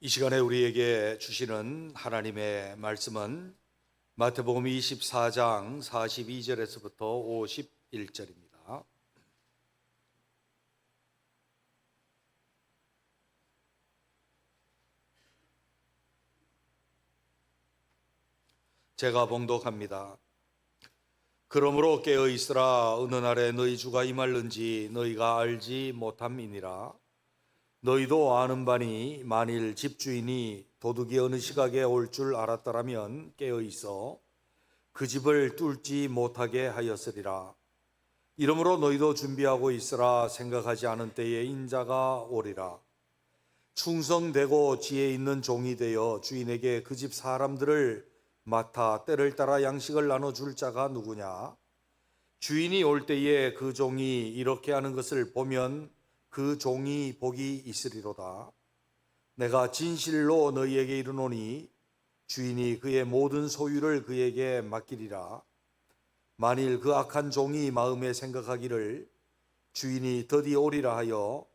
이 시간에 우리에게 주시는 하나님의 말씀은 마태복음 24장 42절에서부터 51절입니다. 제가 봉독합니다. 그러므로 깨어 있으라. 어느 날에 너희 주가 임할는지 너희가 알지 못함이니라. 너희도 아는 바니 만일 집주인이 도둑이 어느 시각에 올 줄 알았더라면 깨어 있어 그 집을 뚫지 못하게 하였으리라. 이러므로 너희도 준비하고 있으라. 생각하지 않은 때에 인자가 오리라. 충성되고 지혜 있는 종이 되어 주인에게 그 집 사람들을 맡아 때를 따라 양식을 나눠줄 자가 누구냐? 주인이 올 때에 그 종이 이렇게 하는 것을 보면 그 종이 복이 있으리로다. 내가 진실로 너희에게 이르노니 주인이 그의 모든 소유를 그에게 맡기리라. 만일 그 악한 종이 마음에 생각하기를 주인이 더디 오리라 하여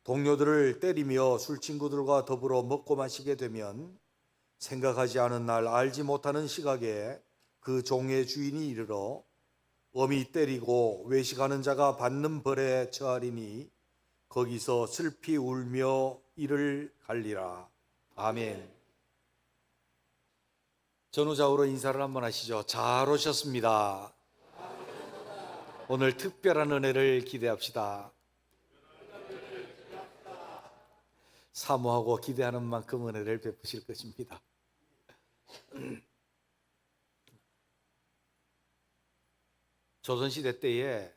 동료들을 때리며 술친구들과 더불어 먹고 마시게 되면 생각하지 않은 날 알지 못하는 시각에 그 종의 주인이 이르러 엄히 때리고 외식하는 자가 받는 벌에 처하리니 거기서 슬피 울며 이를 갈리라. 아멘. 전후좌우로 인사를 한번 하시죠. 잘 오셨습니다. 오늘 특별한 은혜를 기대합시다. 사모하고 기대하는 만큼 은혜를 베푸실 것입니다. 조선시대 때에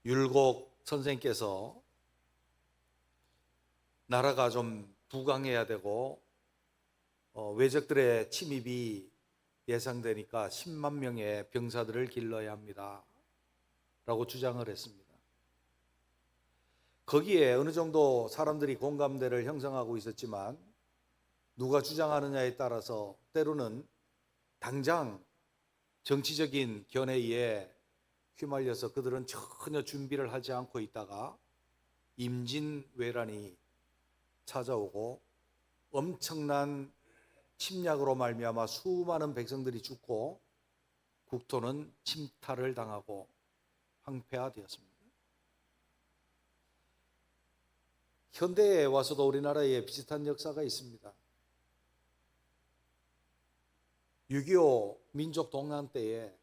율곡 선생께서 나라가 좀 부강해야 되고 외적들의 침입이 예상되니까 10만 명의 병사들을 길러야 합니다 라고 주장을 했습니다. 거기에 어느 정도 사람들이 공감대를 형성하고 있었지만 누가 주장하느냐에 따라서 때로는 당장 정치적인 견해에 휘말려서 그들은 전혀 준비를 하지 않고 있다가 임진왜란이 찾아오고 엄청난 침략으로 말미암아 수많은 백성들이 죽고 국토는 침탈을 당하고 황폐화되었습니다. 현대에 와서도 우리나라에 비슷한 역사가 있습니다. 6.25 민족 동란 때에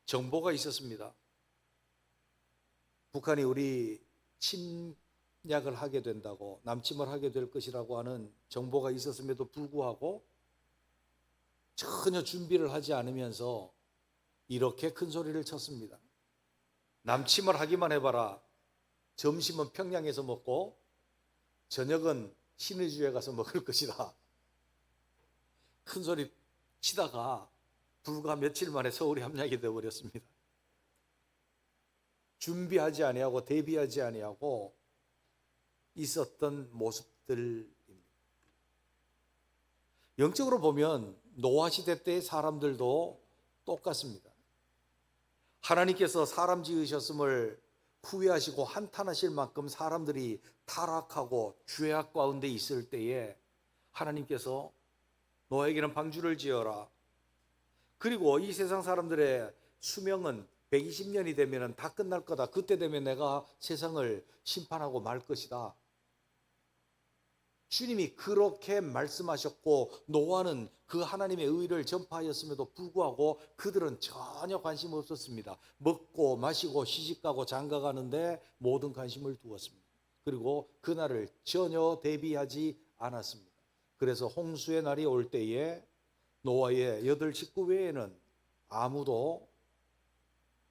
정보가 있었습니다. 북한이 우리 침략을 하게 된다고, 남침을 하게 될 것이라고 하는 정보가 있었음에도 불구하고 전혀 준비를 하지 않으면서 이렇게 큰 소리를 쳤습니다. 남침을 하기만 해봐라. 점심은 평양에서 먹고 저녁은 신의주에 가서 먹을 것이다. 큰 소리 치다가 불과 며칠 만에 서울이 함락이 되어버렸습니다. 준비하지 아니하고 대비하지 아니하고 있었던 모습들입니다. 영적으로 보면 노아시대 때의 사람들도 똑같습니다. 하나님께서 사람 지으셨음을 후회하시고 한탄하실 만큼 사람들이 타락하고 죄악 가운데 있을 때에 하나님께서 노아에게는 방주를 지어라. 그리고 이 세상 사람들의 수명은 120년이 되면 다 끝날 거다. 그때 되면 내가 세상을 심판하고 말 것이다. 주님이 그렇게 말씀하셨고 노아는 그 하나님의 의를 전파하였음에도 불구하고 그들은 전혀 관심 없었습니다. 먹고 마시고 시집가고 장가가는데 모든 관심을 두었습니다. 그리고 그날을 전혀 대비하지 않았습니다. 그래서 홍수의 날이 올 때에 노아의 8 식구 외에는 아무도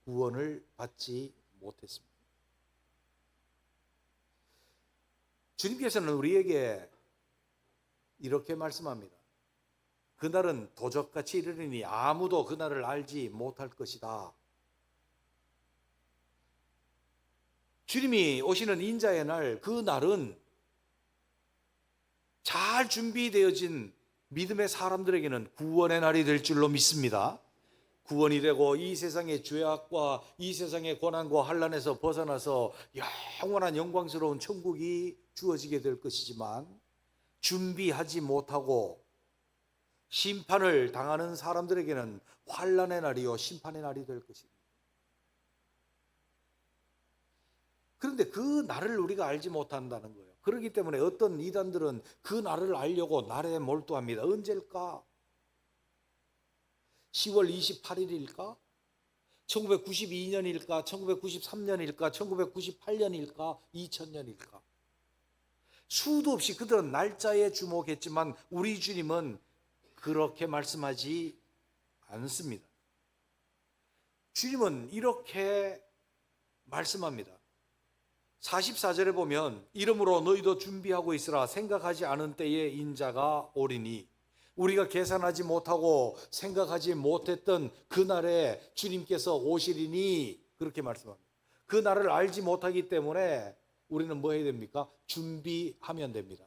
구원을 받지 못했습니다. 주님께서는 우리에게 이렇게 말씀합니다. 그날은 도적같이 이르리니 아무도 그날을 알지 못할 것이다. 주님이 오시는 인자의 날, 그 날은 잘 준비되어진 믿음의 사람들에게는 구원의 날이 될 줄로 믿습니다. 구원이 되고 이 세상의 죄악과 이 세상의 고난과 환난에서 벗어나서 영원한 영광스러운 천국이 주어지게 될 것이지만, 준비하지 못하고 심판을 당하는 사람들에게는 환난의 날이요 심판의 날이 될 것입니다. 그런데 그 날을 우리가 알지 못한다는 거예요. 그렇기 때문에 어떤 이단들은 그 날을 알려고 날에 몰두합니다. 언제일까? 10월 28일일까? 1992년일까? 1993년일까? 1998년일까? 2000년일까? 수도 없이 그들은 날짜에 주목했지만 우리 주님은 그렇게 말씀하지 않습니다. 주님은 이렇게 말씀합니다. 44절에 보면 이러므로 너희도 준비하고 있으라. 생각하지 않은 때에 인자가 오리니. 우리가 계산하지 못하고 생각하지 못했던 그날에 주님께서 오시리니, 그렇게 말씀합니다. 그 날을 알지 못하기 때문에 우리는 뭐 해야 됩니까? 준비하면 됩니다.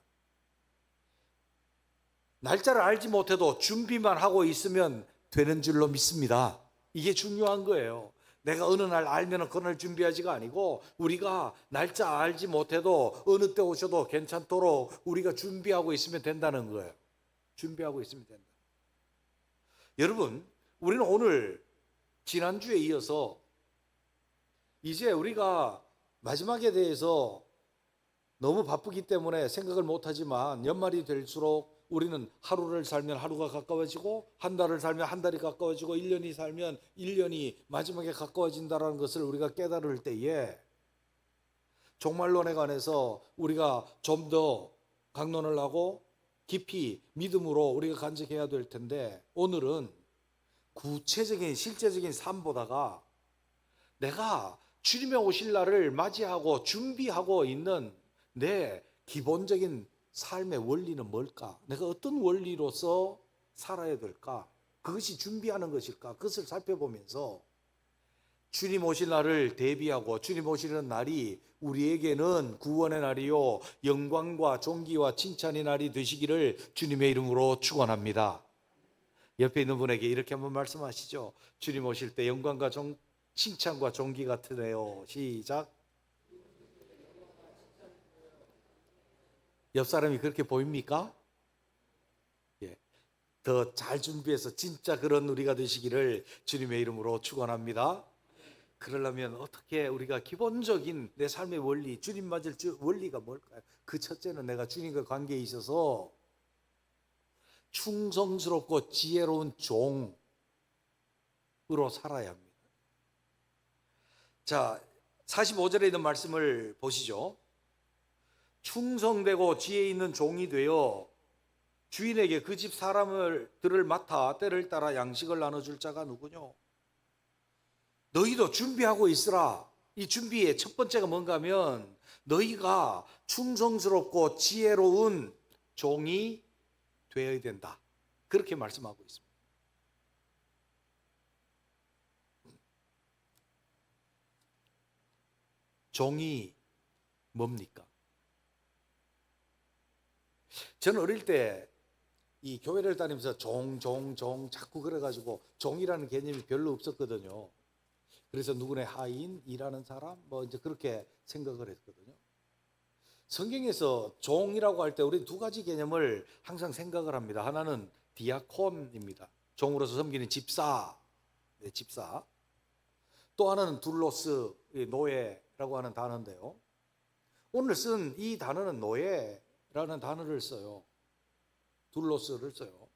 날짜를 알지 못해도 준비만 하고 있으면 되는 줄로 믿습니다. 이게 중요한 거예요. 내가 어느 날 알면 그날 준비하지가 아니고, 우리가 날짜 알지 못해도 어느 때 오셔도 괜찮도록 우리가 준비하고 있으면 된다는 거예요. 준비하고 있으면 된다. 여러분, 우리는 오늘 지난주에 이어서 이제 우리가 마지막에 대해서 너무 바쁘기 때문에 생각을 못하지만, 연말이 될수록 우리는 하루를 살면 하루가 가까워지고, 한 달을 살면 한 달이 가까워지고, 1년이 살면 1년이 마지막에 가까워진다는 것을 우리가 깨달을 때에 종말론에 관해서 우리가 좀 더 강론을 하고 깊이 믿음으로 우리가 간직해야 될 텐데, 오늘은 구체적인 실제적인 삶보다가 내가 주님의 오실 날을 맞이하고 준비하고 있는 내 기본적인 삶의 원리는 뭘까? 내가 어떤 원리로서 살아야 될까? 그것이 준비하는 것일까? 그것을 살펴보면서 주님 오실 날을 대비하고, 주님 오시는 날이 우리에게는 구원의 날이요 영광과 존귀와 칭찬의 날이 되시기를 주님의 이름으로 축원합니다. 옆에 있는 분에게 이렇게 한번 말씀하시죠. 주님 오실 때 영광과 칭찬과 존귀 같으네요. 시작. 옆 사람이 그렇게 보입니까? 예. 더 잘 준비해서 진짜 그런 우리가 되시기를 주님의 이름으로 축원합니다. 그러려면 어떻게 우리가 기본적인 내 삶의 원리, 주님 맞을 원리가 뭘까요? 그 첫째는 내가 주님과 관계에 있어서 충성스럽고 지혜로운 종으로 살아야 합니다. 자, 45절에 있는 말씀을 보시죠. 충성되고 지혜 있는 종이 되어 주인에게 그 집 사람들을 맡아 때를 따라 양식을 나눠줄 자가 누구뇨? 너희도 준비하고 있으라. 이 준비의 첫 번째가 뭔가 하면 너희가 충성스럽고 지혜로운 종이 되어야 된다. 그렇게 말씀하고 있습니다. 종이 뭡니까? 저는 어릴 때 이 교회를 다니면서 종 자꾸 그래가지고 종이라는 개념이 별로 없었거든요. 그래서 누구네 하인, 일하는 사람, 뭐 이제 그렇게 생각을 했거든요. 성경에서 종이라고 할 때 우리 두 가지 개념을 항상 생각을 합니다. 하나는 디아콘입니다. 종으로서 섬기는 집사, 집사. 또 하나는 둘로스, 노예라고 하는 단어인데요. 오늘 쓴 이 단어는 노예라는 단어를 써요. 둘로스를 써요.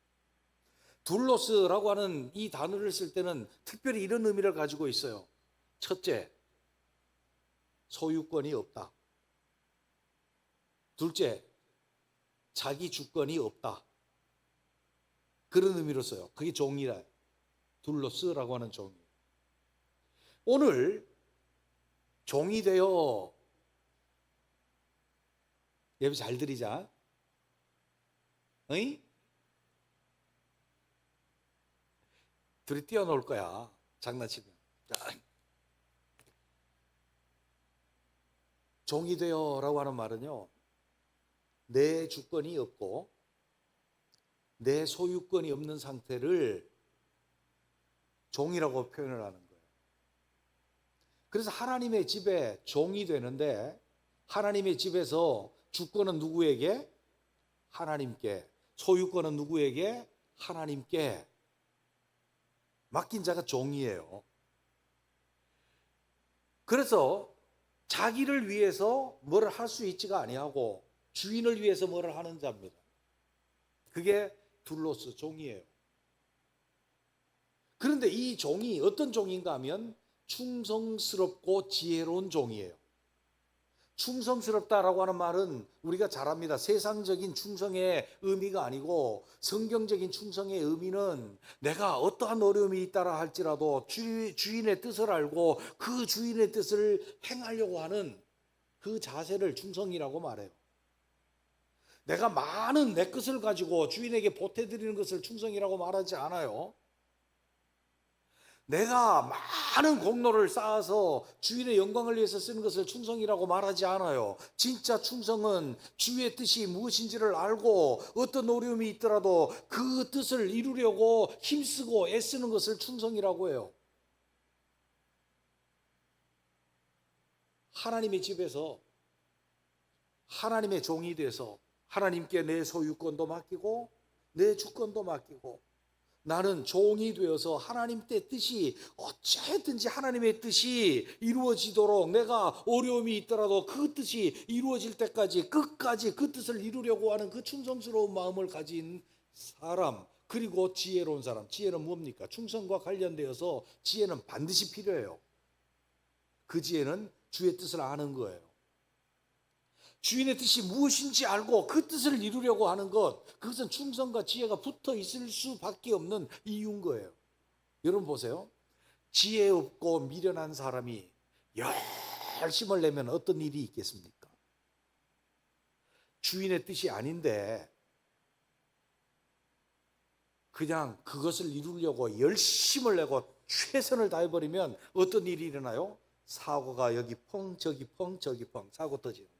둘로스라고 하는 이 단어를 쓸 때는 특별히 이런 의미를 가지고 있어요. 첫째, 소유권이 없다. 둘째, 자기 주권이 없다. 그런 의미로 써요. 그게 종이라. 둘로스라고 하는 종이. 오늘 종이 되어, 예배 잘 드리자. 어이? 둘이 뛰어놀 거야. 장난치면. 종이 되어라고 하는 말은요, 내 주권이 없고 내 소유권이 없는 상태를 종이라고 표현을 하는 거예요. 그래서 하나님의 집에 종이 되는데 하나님의 집에서 주권은 누구에게? 하나님께. 소유권은 누구에게? 하나님께. 맡긴 자가 종이에요. 그래서 자기를 위해서 뭐를 할 수 있지가 아니하고 주인을 위해서 뭐를 하는 자입니다. 그게 둘로스 종이에요. 그런데 이 종이 어떤 종인가 하면 충성스럽고 지혜로운 종이에요. 충성스럽다라고 하는 말은 우리가 잘 압니다. 세상적인 충성의 의미가 아니고 성경적인 충성의 의미는 내가 어떠한 어려움이 있다라 할지라도 주인의 뜻을 알고 그 주인의 뜻을 행하려고 하는 그 자세를 충성이라고 말해요. 내가 많은 내 것을 가지고 주인에게 보태드리는 것을 충성이라고 말하지 않아요. 내가 많은 공로를 쌓아서 주인의 영광을 위해서 쓰는 것을 충성이라고 말하지 않아요. 진짜 충성은 주의 뜻이 무엇인지를 알고 어떤 어려움이 있더라도 그 뜻을 이루려고 힘쓰고 애쓰는 것을 충성이라고 해요. 하나님의 집에서 하나님의 종이 돼서 하나님께 내 소유권도 맡기고 내 주권도 맡기고 나는 종이 되어서 하나님의 뜻이 어찌든지 하나님의 뜻이 이루어지도록 내가 어려움이 있더라도 그 뜻이 이루어질 때까지 끝까지 그 뜻을 이루려고 하는 그 충성스러운 마음을 가진 사람, 그리고 지혜로운 사람. 지혜는 뭡니까? 충성과 관련되어서 지혜는 반드시 필요해요. 그 지혜는 주의 뜻을 아는 거예요. 주인의 뜻이 무엇인지 알고 그 뜻을 이루려고 하는 것, 그것은 충성과 지혜가 붙어 있을 수밖에 없는 이유인 거예요. 여러분 보세요. 지혜 없고 미련한 사람이 열심을 내면 어떤 일이 있겠습니까? 주인의 뜻이 아닌데 그냥 그것을 이루려고 열심을 내고 최선을 다해버리면 어떤 일이 일어나요? 사고가 여기 펑 저기 펑 저기 펑 사고 터지는 거예요.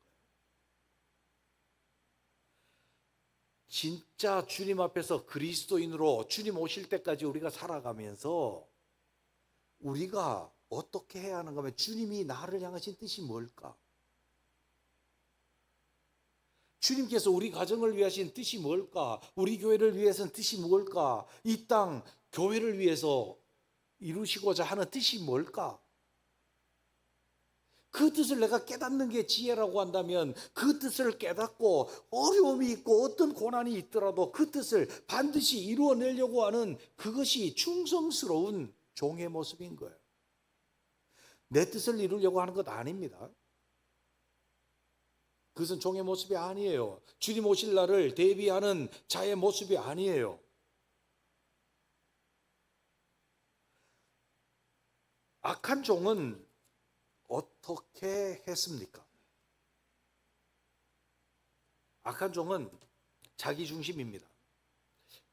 진짜 주님 앞에서 그리스도인으로 주님 오실 때까지 우리가 살아가면서 우리가 어떻게 해야 하는가 하면 주님이 나를 향하신 뜻이 뭘까? 주님께서 우리 가정을 위하신 뜻이 뭘까? 우리 교회를 위해서는 뜻이 뭘까? 이 땅 교회를 위해서 이루시고자 하는 뜻이 뭘까? 그 뜻을 내가 깨닫는 게 지혜라고 한다면 그 뜻을 깨닫고 어려움이 있고 어떤 고난이 있더라도 그 뜻을 반드시 이루어내려고 하는 그것이 충성스러운 종의 모습인 거예요. 내 뜻을 이루려고 하는 것 아닙니다. 그것은 종의 모습이 아니에요. 주님 오실 날을 대비하는 자의 모습이 아니에요. 악한 종은 어떻게 했습니까? 악한 종은 자기 중심입니다.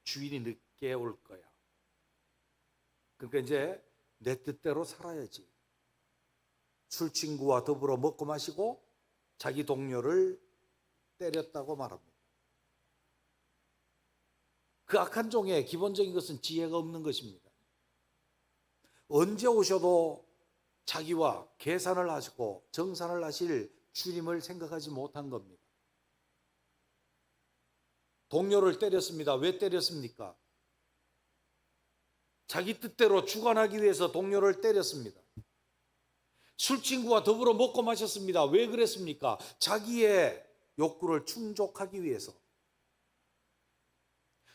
주인이 늦게 올 거야. 그러니까 이제 내 뜻대로 살아야지. 술 친구와 더불어 먹고 마시고 자기 동료를 때렸다고 말합니다. 그 악한 종의 기본적인 것은 지혜가 없는 것입니다. 언제 오셔도 자기와 계산을 하시고 정산을 하실 주님을 생각하지 못한 겁니다. 동료를 때렸습니다. 왜 때렸습니까? 자기 뜻대로 주관하기 위해서 동료를 때렸습니다. 술친구와 더불어 먹고 마셨습니다. 왜 그랬습니까? 자기의 욕구를 충족하기 위해서.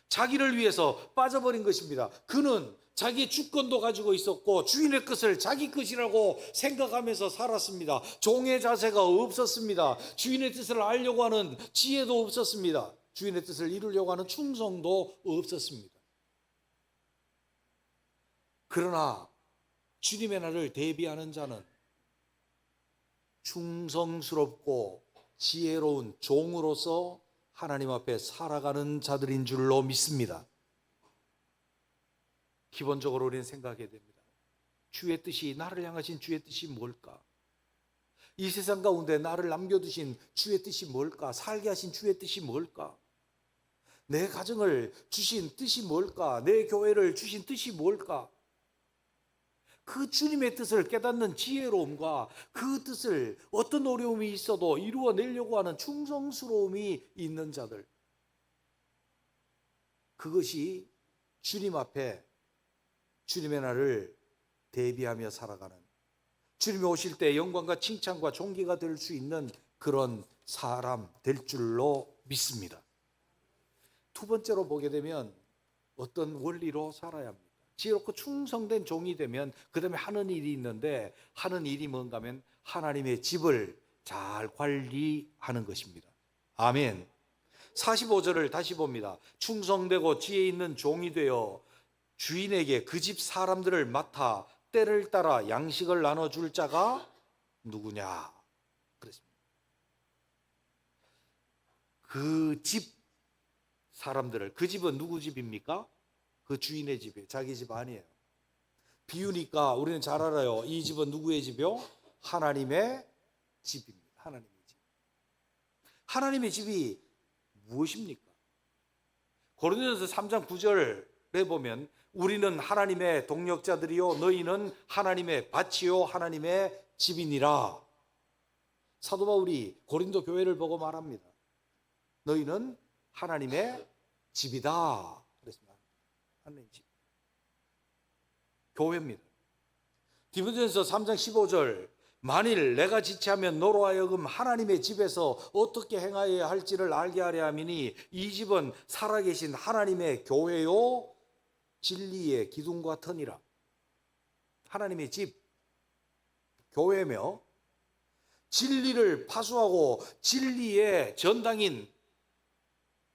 자기를 위해서 빠져버린 것입니다. 그는 자기 주권도 가지고 있었고 주인의 것을 자기 것이라고 생각하면서 살았습니다. 종의 자세가 없었습니다. 주인의 뜻을 알려고 하는 지혜도 없었습니다. 주인의 뜻을 이루려고 하는 충성도 없었습니다. 그러나 주님의 날을 대비하는 자는 충성스럽고 지혜로운 종으로서 하나님 앞에 살아가는 자들인 줄로 믿습니다. 기본적으로 우리는 생각해야 됩니다. 주의 뜻이, 나를 향하신 주의 뜻이 뭘까? 이 세상 가운데 나를 남겨두신 주의 뜻이 뭘까? 살게 하신 주의 뜻이 뭘까? 내 가정을 주신 뜻이 뭘까? 내 교회를 주신 뜻이 뭘까? 그 주님의 뜻을 깨닫는 지혜로움과 그 뜻을 어떤 어려움이 있어도 이루어내려고 하는 충성스러움이 있는 자들, 그것이 주님 앞에 주님의 날을 대비하며 살아가는, 주님이 오실 때 영광과 칭찬과 존귀가 될 수 있는 그런 사람 될 줄로 믿습니다. 두 번째로 보게 되면 어떤 원리로 살아야 합니다. 지혜롭고 충성된 종이 되면 그 다음에 하는 일이 있는데, 하는 일이 뭔가 하면 하나님의 집을 잘 관리하는 것입니다. 아멘. 45절을 다시 봅니다. 충성되고 지혜 있는 종이 되어 주인에게 그 집 사람들을 맡아 때를 따라 양식을 나눠줄 자가 누구냐 그랬습니다. 그 집 사람들을, 그 집은 누구 집입니까? 그 주인의 집이에요. 자기 집 아니에요. 비유니까 우리는 잘 알아요. 이 집은 누구의 집이요? 하나님의 집입니다. 하나님의 집. 하나님의 집이 무엇입니까? 고린도전서 3장 9절에 보면 우리는 하나님의 동역자들이요 너희는 하나님의 밭이요 하나님의 집이니라. 사도 바울이 고린도 교회를 보고 말합니다. 너희는 하나님의 집이다 그랬습니다. 하나님의 집, 교회입니다. 디모데전서 3장 15절 만일 내가 지체하면 너로 하여금 하나님의 집에서 어떻게 행하여야 할지를 알게 하려 함이니 이 집은 살아계신 하나님의 교회요 진리의 기둥과 터니라. 하나님의 집, 교회며 진리를 파수하고 진리의 전당인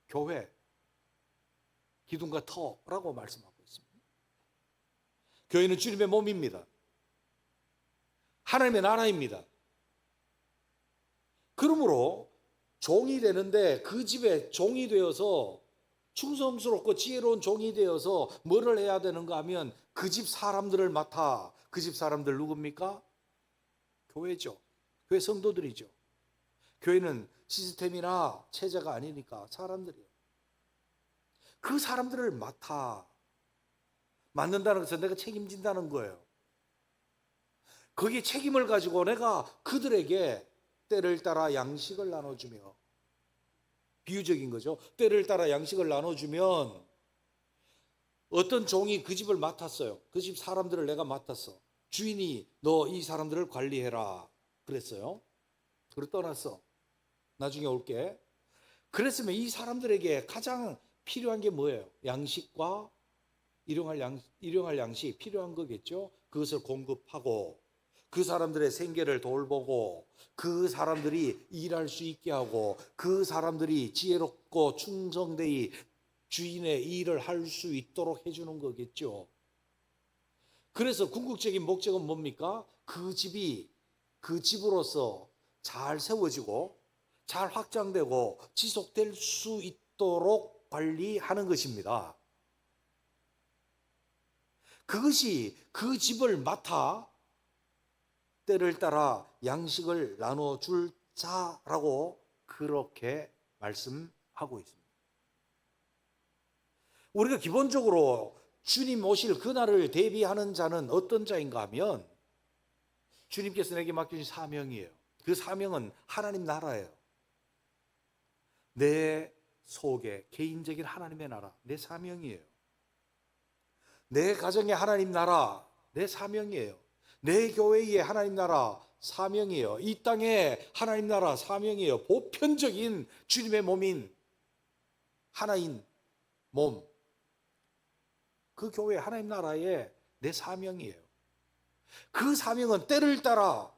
교회, 기둥과 터라고 말씀하고 있습니다. 교회는 주님의 몸입니다. 하나님의 나라입니다. 그러므로 종이 되는데 그 집에 종이 되어서 충성스럽고 지혜로운 종이 되어서 뭐를 해야 되는가 하면 그 집 사람들을 맡아. 그 집 사람들 누굽니까? 교회죠. 교회 성도들이죠. 교회는 시스템이나 체제가 아니니까 사람들이에요. 그 사람들을 맡는다는 것은 내가 책임진다는 거예요. 거기에 책임을 가지고 내가 그들에게 때를 따라 양식을 나눠주며, 비유적인 거죠. 때를 따라 양식을 나눠주면 어떤 종이 그 집을 맡았어요. 그 집 사람들을 내가 맡았어. 주인이 너 이 사람들을 관리해라 그랬어요. 그리고 떠났어. 나중에 올게. 그랬으면 이 사람들에게 가장 필요한 게 뭐예요? 양식과 일용할 양식 필요한 거겠죠. 그것을 공급하고 그 사람들의 생계를 돌보고 그 사람들이 일할 수 있게 하고 그 사람들이 지혜롭고 충성되이 주인의 일을 할 수 있도록 해주는 거겠죠. 그래서 궁극적인 목적은 뭡니까? 그 집이 그 집으로서 잘 세워지고 잘 확장되고 지속될 수 있도록 관리하는 것입니다. 그것이 그 집을 맡아 때를 따라 양식을 나눠줄 자라고 그렇게 말씀하고 있습니다. 우리가 기본적으로 주님 오실 그날을 대비하는 자는 어떤 자인가 하면 주님께서 내게 맡겨주신 사명이에요. 그 사명은 하나님 나라예요. 내 속에 개인적인 하나님의 나라, 내 사명이에요. 내 가정의 하나님 나라, 내 사명이에요. 내 교회의 하나님 나라, 사명이에요. 이 땅의 하나님 나라, 사명이에요. 보편적인 주님의 몸인 하나인 몸, 그 교회 하나님 나라의 내 사명이에요. 그 사명은 때를 따라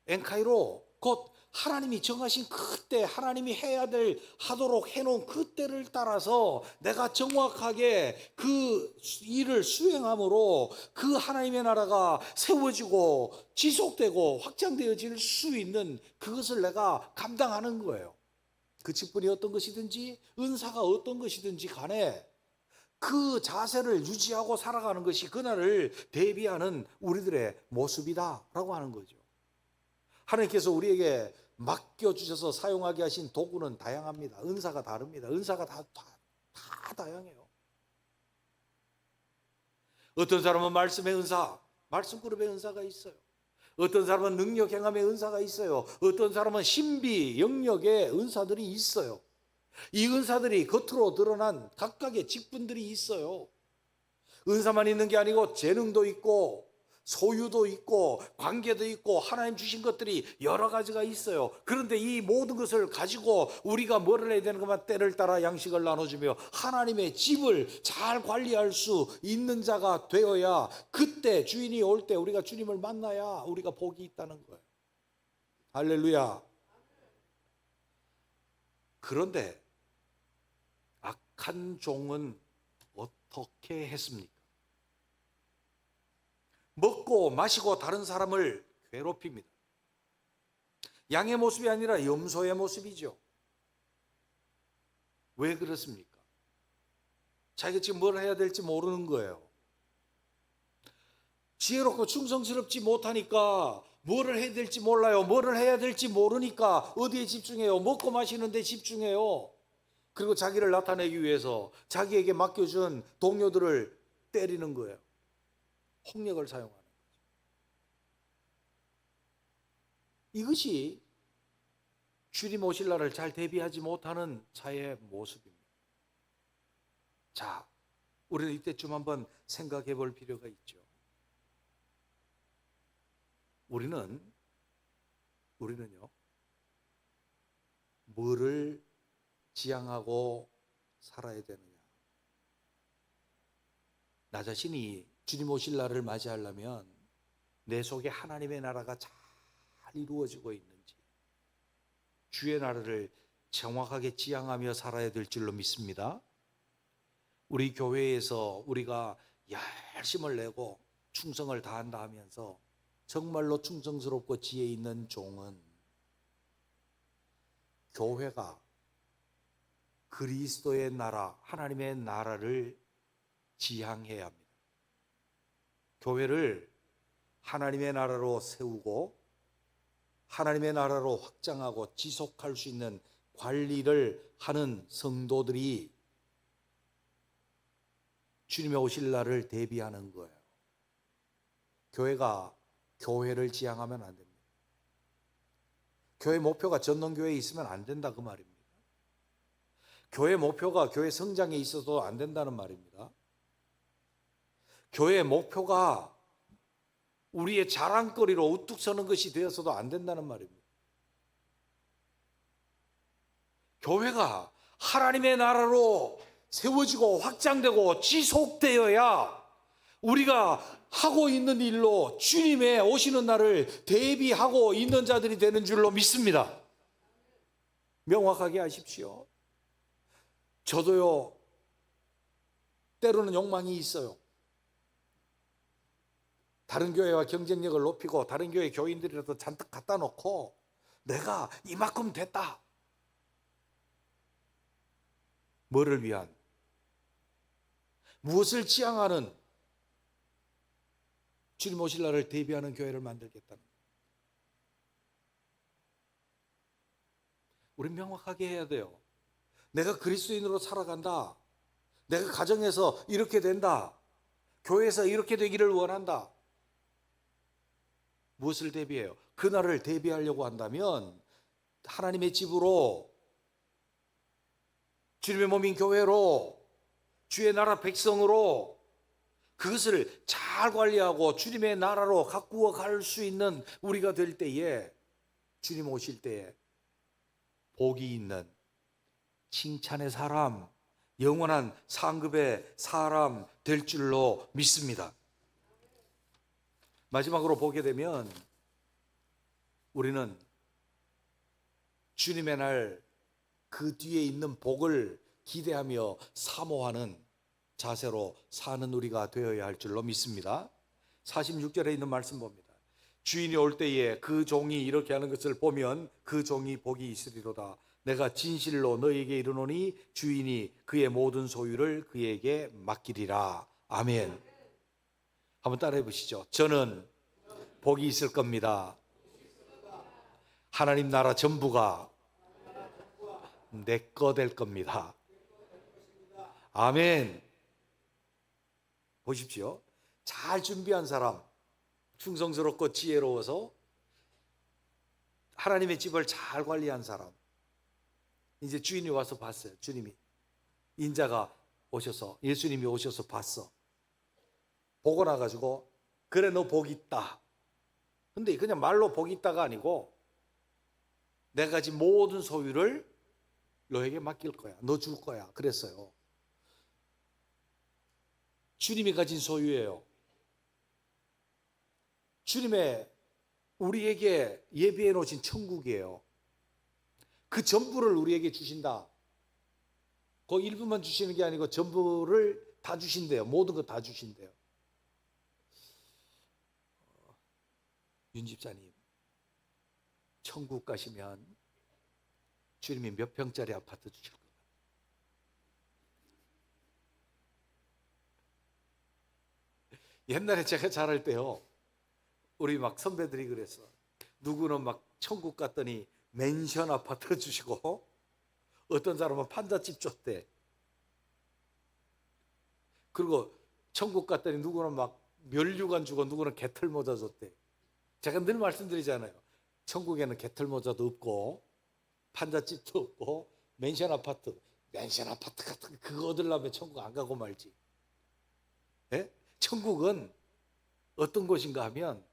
엔카이로 곧 하나님이 정하신 그때 하나님이 해야 될 하도록 해놓은 그때를 따라서 내가 정확하게 그 일을 수행함으로 그 하나님의 나라가 세워지고 지속되고 확장되어질 수 있는 그것을 내가 감당하는 거예요. 그 직분이 어떤 것이든지 은사가 어떤 것이든지 간에 그 자세를 유지하고 살아가는 것이 그날을 대비하는 우리들의 모습이다라고 하는 거죠. 하나님께서 우리에게 맡겨주셔서 사용하게 하신 도구는 다양합니다. 은사가 다릅니다. 은사가 다 다양해요. 어떤 사람은 말씀의 은사, 말씀 그룹의 은사가 있어요. 어떤 사람은 능력 행함의 은사가 있어요. 어떤 사람은 신비 영역의 은사들이 있어요. 이 은사들이 겉으로 드러난 각각의 직분들이 있어요. 은사만 있는 게 아니고 재능도 있고 소유도 있고 관계도 있고 하나님 주신 것들이 여러 가지가 있어요. 그런데 이 모든 것을 가지고 우리가 뭐를 해야 되는 것만 때를 따라 양식을 나눠주며 하나님의 집을 잘 관리할 수 있는 자가 되어야, 그때 주인이 올 때 우리가 주님을 만나야 우리가 복이 있다는 거예요. 할렐루야. 그런데 악한 종은 어떻게 했습니까? 먹고 마시고 다른 사람을 괴롭힙니다. 양의 모습이 아니라 염소의 모습이죠. 왜 그렇습니까? 자기가 지금 뭘 해야 될지 모르는 거예요. 지혜롭고 충성스럽지 못하니까 뭐를 해야 될지 몰라요. 뭐를 해야 될지 모르니까 어디에 집중해요? 먹고 마시는 데 집중해요. 그리고 자기를 나타내기 위해서 자기에게 맡겨준 동료들을 때리는 거예요. 폭력을 사용하는 거죠. 이것이 주님 오실 날을 잘 대비하지 못하는 자의 모습입니다. 자, 우리는 이때쯤 한번 생각해 볼 필요가 있죠. 우리는요, 뭐를 지향하고 살아야 되느냐? 나 자신이 주님 오실 날을 맞이하려면 내 속에 하나님의 나라가 잘 이루어지고 있는지, 주의 나라를 정확하게 지향하며 살아야 될 줄로 믿습니다. 우리 교회에서 우리가 열심을 내고 충성을 다한다 하면서 정말로 충성스럽고 지혜 있는 종은 교회가 그리스도의 나라, 하나님의 나라를 지향해야 합니다. 교회를 하나님의 나라로 세우고 하나님의 나라로 확장하고 지속할 수 있는 관리를 하는 성도들이 주님의 오실 날을 대비하는 거예요. 교회가 교회를 지향하면 안 됩니다. 교회 목표가 전동교회에 있으면 안 된다 그 말입니다. 교회 목표가 교회 성장에 있어도 안 된다는 말입니다. 교회 목표가 우리의 자랑거리로 우뚝 서는 것이 되어서도 안 된다는 말입니다. 교회가 하나님의 나라로 세워지고 확장되고 지속되어야 우리가 하고 있는 일로 주님의 오시는 날을 대비하고 있는 자들이 되는 줄로 믿습니다. 명확하게 하십시오. 저도요, 때로는 욕망이 있어요. 다른 교회와 경쟁력을 높이고 다른 교회 교인들이라도 잔뜩 갖다 놓고 내가 이만큼 됐다. 뭐를 위한? 무엇을 지향하는? 주님 오실 날을 대비하는 교회를 만들겠다는 거예요. 우린 명확하게 해야 돼요. 내가 그리스도인으로 살아간다. 내가 가정에서 이렇게 된다. 교회에서 이렇게 되기를 원한다. 무엇을 대비해요? 그날을 대비하려고 한다면 하나님의 집으로, 주님의 몸인 교회로, 주의 나라 백성으로 그것을 잘 관리하고 주님의 나라로 가꾸어 갈 수 있는 우리가 될 때에 주님 오실 때에 복이 있는 칭찬의 사람, 영원한 상급의 사람 될 줄로 믿습니다. 마지막으로 보게 되면 우리는 주님의 날 그 뒤에 있는 복을 기대하며 사모하는 자세로 사는 우리가 되어야 할 줄로 믿습니다. 46절에 있는 말씀 봅니다. 주인이 올 때에 그 종이 이렇게 하는 것을 보면 그 종이 복이 있으리로다. 내가 진실로 너희에게 이르노니 주인이 그의 모든 소유를 그에게 맡기리라. 아멘. 한번 따라해 보시죠. 저는 복이 있을 겁니다. 하나님 나라 전부가 내 거 될 겁니다. 아멘. 보십시오. 잘 준비한 사람, 충성스럽고 지혜로워서 하나님의 집을 잘 관리한 사람. 이제 주인이 와서 봤어요. 주님이, 인자가 오셔서, 예수님이 오셔서 봤어. 보고 나가지고, 그래 너 복 있다. 근데 그냥 말로 복 있다가 아니고, 내가 가진 모든 소유를 너에게 맡길 거야. 너 줄 거야. 그랬어요. 주님이 가진 소유예요. 주님의 우리에게 예비해 놓으신 천국이에요. 그 전부를 우리에게 주신다. 그 일부만 주시는 게 아니고 전부를 다 주신대요. 모든 거 다 주신대요. 윤 집사님, 천국 가시면 주님이 몇 평짜리 아파트 주실 거예요? 옛날에 제가 자랄 때요, 우리 막 선배들이 그랬어. 누구는 막 천국 갔더니 맨션 아파트 주시고, 어떤 사람은 판잣집 줬대. 그리고 천국 갔더니 누구는 막 면류관 주고 누구는 개털모자 줬대. 제가 늘 말씀드리잖아요. 천국에는 개털모자도 없고 판잣집도 없고 맨션 아파트 같은 거 그거 얻으려면 천국 안 가고 말지. 예? 천국은 어떤 곳인가 하면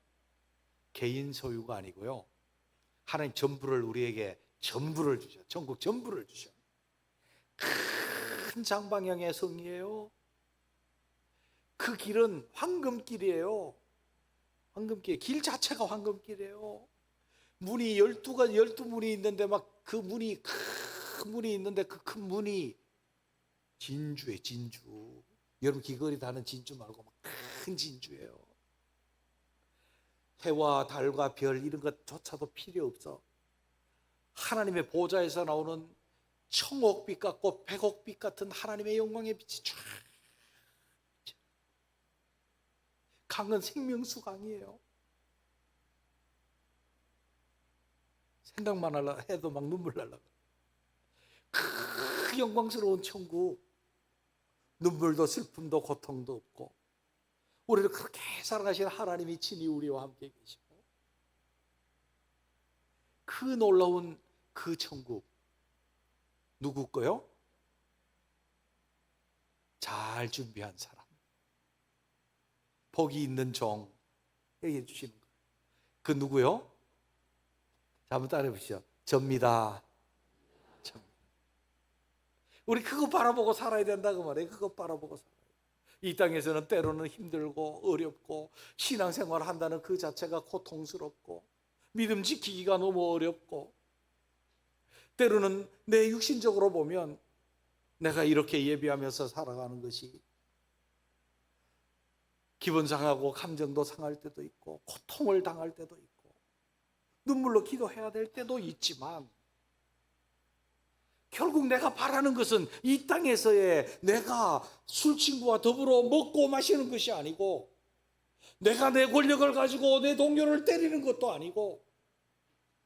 개인 소유가 아니고요, 하나님 전부를 우리에게 전부를 주셔. 천국 전부를 주셔. 큰 장방향의 성이에요. 그 길은 황금길이에요. 황금길. 길 자체가 황금길이에요. 문이 12문이 있는데 막 그 문이 큰 문이 있는데 그 큰 문이 진주예요. 진주. 여러분 귀걸이 다는 진주 말고 막 큰 진주예요. 해와 달과 별 이런 것조차도 필요 없어. 하나님의 보좌에서 나오는 천옥빛 같고 백옥빛 같은 하나님의 영광의 빛이 쫙. 강은 생명수 강이에요. 생각만 하려 해도 막 눈물 날라. 그 영광스러운 천국, 눈물도 슬픔도 고통도 없고, 우리를 그렇게 사랑하시는 하나님이 친히 우리와 함께 계시고, 그 놀라운 그 천국 누구 거요? 잘 준비한 사람, 복이 있는 종 얘기해 주시는 거예요. 그 누구요? 자, 한번 따라해 보시죠. 접니다. 우리 그거 바라보고 살아야 된다고 말해요. 그거 바라보고 살아요. 이 땅에서는 때로는 힘들고 어렵고 신앙생활 한다는 그 자체가 고통스럽고 믿음 지키기가 너무 어렵고, 때로는 내 육신적으로 보면 내가 이렇게 예비하면서 살아가는 것이 기분 상하고 감정도 상할 때도 있고 고통을 당할 때도 있고 눈물로 기도해야 될 때도 있지만, 결국 내가 바라는 것은 이 땅에서의 내가 술친구와 더불어 먹고 마시는 것이 아니고, 내가 내 권력을 가지고 내 동료를 때리는 것도 아니고,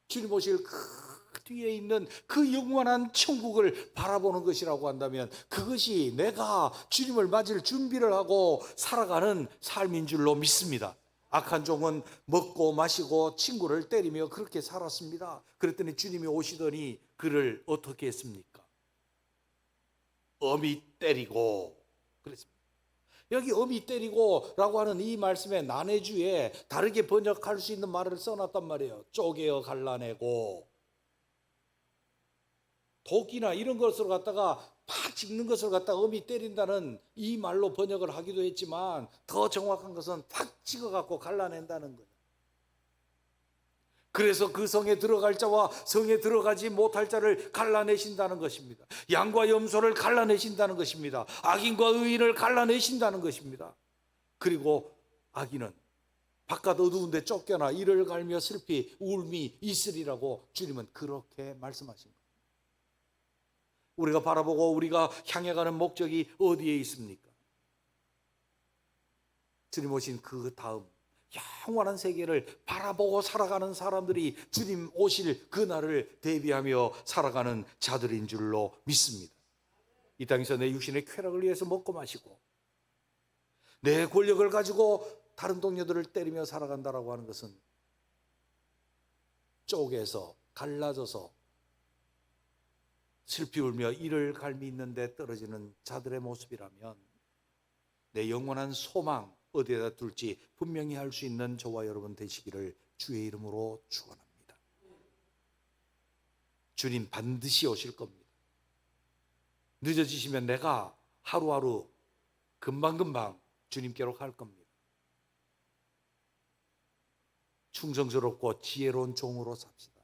주님 오실 그 뒤에 있는 그 영원한 천국을 바라보는 것이라고 한다면, 그것이 내가 주님을 맞을 준비를 하고 살아가는 삶인 줄로 믿습니다. 악한 종은 먹고 마시고 친구를 때리며 그렇게 살았습니다. 그랬더니 주님이 오시더니 그를 어떻게 했습니까? 엄히 때리고 그랬습니다. 여기 엄히 때리고 라고 하는 이 말씀의 난해주에 다르게 번역할 수 있는 말을 써놨단 말이에요. 쪼개어 갈라내고, 도끼나 이런 것으로 갖다가 팍 찍는 것을 갖다가 엄히 때린다는 이 말로 번역을 하기도 했지만, 더 정확한 것은 팍 찍어갖고 갈라낸다는 거예요. 그래서 그 성에 들어갈 자와 성에 들어가지 못할 자를 갈라내신다는 것입니다. 양과 염소를 갈라내신다는 것입니다. 악인과 의인을 갈라내신다는 것입니다. 그리고 악인은 바깥 어두운데 쫓겨나 이를 갈며 슬피 울미 있으리라고 주님은 그렇게 말씀하신 거예요. 우리가 바라보고 우리가 향해 가는 목적이 어디에 있습니까? 주님 오신 그 다음 영원한 세계를 바라보고 살아가는 사람들이 주님 오실 그날을 대비하며 살아가는 자들인 줄로 믿습니다. 이 땅에서 내 육신의 쾌락을 위해서 먹고 마시고, 내 권력을 가지고 다른 동료들을 때리며 살아간다라고 하는 것은 쪼개서 갈라져서 슬피 울며 이를 갈미 있는데 떨어지는 자들의 모습이라면 내 영원한 소망 어디에다 둘지 분명히 할 수 있는 저와 여러분 되시기를 주의 이름으로 축원합니다. 주님 반드시 오실 겁니다. 늦어지시면 내가 하루하루 금방금방 주님께로 갈 겁니다. 충성스럽고 지혜로운 종으로 삽시다.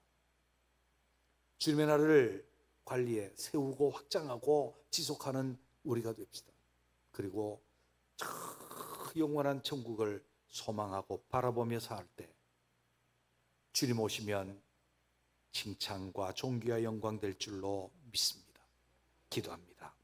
주님의 나라를 관리해 세우고 확장하고 지속하는 우리가 됩시다. 그리고 저 영원한 천국을 소망하고 바라보며 살 때 주님 오시면 칭찬과 존귀와 영광 될 줄로 믿습니다. 기도합니다.